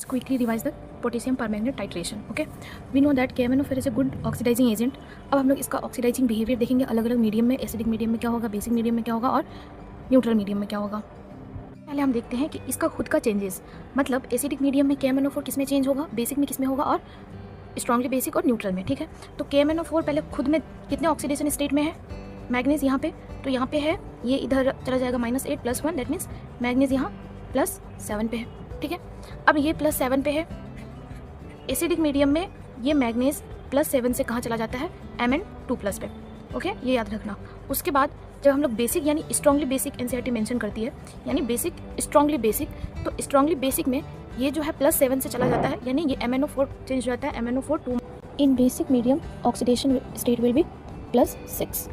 let's quickly revise the potassium permanganate titration. Okay, we know that KMnO4 is a good oxidizing agent. अब हम लोग इसका oxidising behaviour देखेंगे अलग अलग मीडियम में, एसिडिक मीडियम में क्या होगा, बेसिक मीडियम में क्या होगा और न्यूट्रल मीडियम में क्या होगा. पहले हम देखते हैं कि इसका खुद का चेंजेस, मतलब एसिडिक मीडियम में KMnO4 किस में चेंज होगा, बेसिक में किस में होगा और स्ट्रांगली बेसिक और न्यूट्रल में. ठीक है, तो KMnO4 पहले खुद में कितने ऑक्सीडेशन स्टेट में है, मैग्नीज यहाँ पे, तो यहाँ पे है, ये इधर चला जाएगा -8 + 1, दैट मीन्स मैग्नीज यहाँ +7 पे है. ठीक है, अब ये +7 पे है. एसिडिक मीडियम में ये मैग्नीज +7 से कहाँ चला जाता है, Mn2+ पे. ओके, ये याद रखना. उसके बाद जब हम लोग बेसिक यानी स्ट्रांगली बेसिक एनसीईआरटी मेंशन करती है, यानी बेसिक स्ट्रांगली बेसिक, तो स्ट्रांगली बेसिक में ये जो है +7 से चला जाता है, यानी ये MnO4 चेंज हो जाता है MnO4 in basic medium oxidation state will be +6.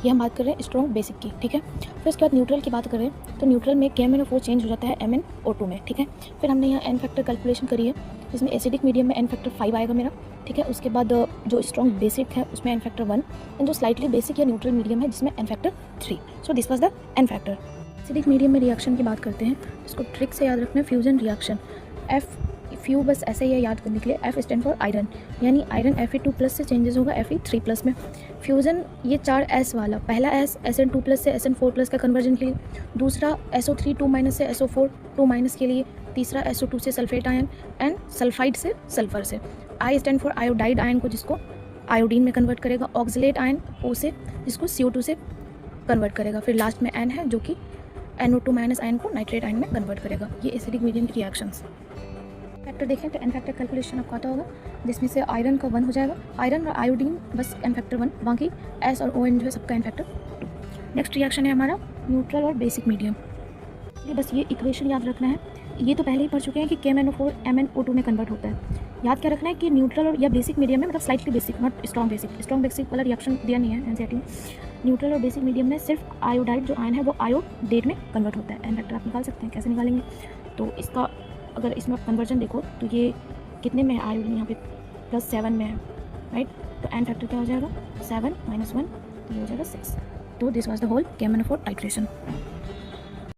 ये हम बात कर रहे हैं स्ट्रॉन्ग बेसिक की. ठीक है, फिर उसके बाद न्यूट्रल की बात करें तो न्यूट्रल में KMnO4 चेंज हो जाता है MnO2 में. ठीक है, फिर हमने यहाँ एन फैक्टर कैलकुलेशन करी है, जिसमें एसिडिक मीडियम में एन फैक्टर 5 आएगा मेरा. ठीक है, उसके बाद जो स्ट्रॉन्ग बेसिक है उसमें एन फैक्टर 1, एंड जो स्लाइटली बेसिक या न्यूट्रल मीडियम है जिसमें N factor 3. So this was the N factor. Acidic medium में रिएक्शन की बात करते हैं, इसको ट्रिक से याद रखना है, फ्यूजन रिएक्शन. एफ फ्यू बस ऐसे ही है याद करने के लिए. एफ स्टैंड फॉर आयरन, यानी आयरन Fe2+ से चेंजेस होगा Fe3+ में. फ्यूज़न ये 4 S वाला, पहला S Sn2+ से Sn4+ का कन्वर्जन के लिए, दूसरा SO3 2- से SO4 2- के लिए, तीसरा SO2 से सल्फेट आयन एंड सल्फाइड से सल्फर से. I stand for iodide ion को जिसको आयोडीन में कन्वर्ट करेगा. ऑक्सलेट आयन O से जिसको CO2 से कन्वर्ट करेगा. फिर लास्ट में N है जो कि NO2- आयन को नाइट्रेट आयन में कन्वर्ट करेगा. ये एसिडिक मीडियम की रिएक्शंस. फैक्टर देखें तो एन फैक्टर कैलकुलेशन आपको आता होगा, जिसमें से आयरन का 1 हो जाएगा, आयरन और आयोडीन बस एन फैक्टर 1, बाकी एस और ON जो है सबका एन फैक्टर 2. नेक्स्ट रिएक्शन है हमारा न्यूट्रल और बेसिक मीडियम. ये बस ये इक्वेशन याद रखना है. ये तो पहले ही पढ़ चुके हैं कि KMnO4 MnO2 में कन्वर्ट होता है. याद क्या रखना है कि न्यूट्रल और या बेसिक मीडियम में, मतलब slightly basic, not strong basic. Strong basic वाला रिएक्शन दिया नहीं है एनसीईआरटी में. न्यूट्रल और बेसिक मीडियम में सिर्फ आयोडाइड जो आयन है वो आयोडेट में कन्वर्ट होता है. एन फैक्टर आप निकाल सकते हैं, कैसे निकालेंगे, तो इसका अगर इसमें आप कन्वर्जन देखो तो ये कितने में है, आयोडीन यहाँ पे +7 में है, राइट. तो एन फैक्टर क्या हो जाएगा, 7 - 1, तो ये हो जाएगा 6. तो this was the whole KMnO4 titration.